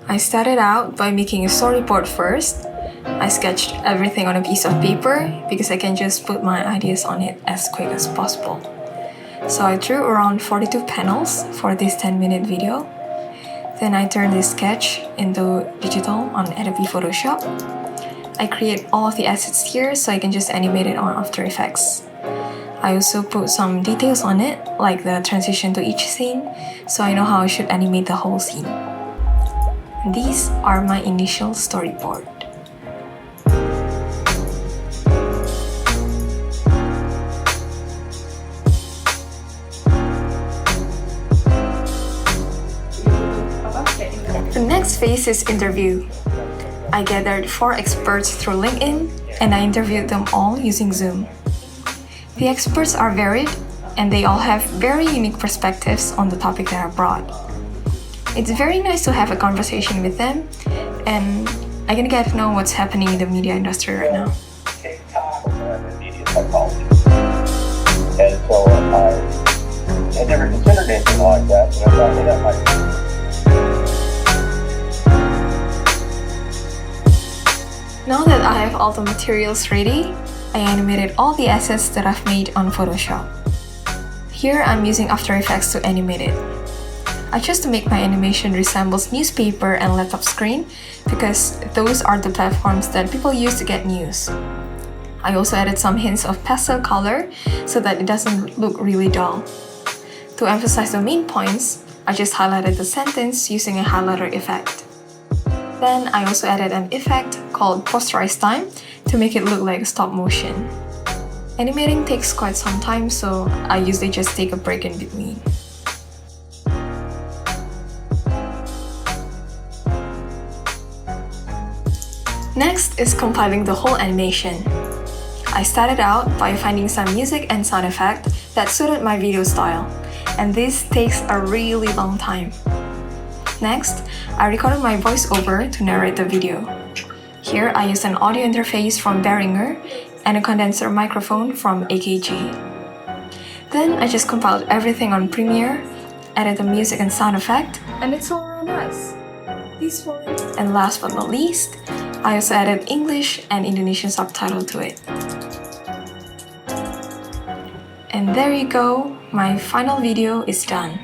I started out by making a storyboard first. I sketched everything on a piece of paper because I can just put my ideas on it as quick as possible. So I drew around 42 panels for this 10-minute video. Then I turned this sketch into digital on Adobe Photoshop. I create all of the assets here so I can just animate it on After Effects. I also put some details on it, like the transition to each scene, so I know how I should animate the whole scene. These are my initial storyboard. The next phase is interview. I gathered 4 experts through LinkedIn and I interviewed them all using Zoom. The experts are varied and they all have very unique perspectives on the topic that I brought. It's very nice to have a conversation with them and I can get to know what's happening in the media industry right now. And so I had never considered anything like that, but I thought, hey, that might be. Now that I have all the materials ready, I animated all the assets that I've made on Photoshop. Here I'm using After Effects to animate it. I chose to make my animation resembles newspaper and laptop screen because those are the platforms that people use to get news. I also added some hints of pastel color so that it doesn't look really dull. To emphasize the main points, I just highlighted the sentence using a highlighter effect. Then I also added an effect called posterize time to make it look like stop motion. Animating takes quite some time, so I usually just take a break in between. Next is compiling the whole animation. I started out by finding some music and sound effect that suited my video style, and this takes a really long time. Next, I recorded my voiceover to narrate the video. Here I used an audio interface from Behringer and a condenser microphone from AKG. Then I just compiled everything on Premiere, added the music and sound effect, and it's all around nice. And last but not least, I also added English and Indonesian subtitle to it. And there you go, my final video is done.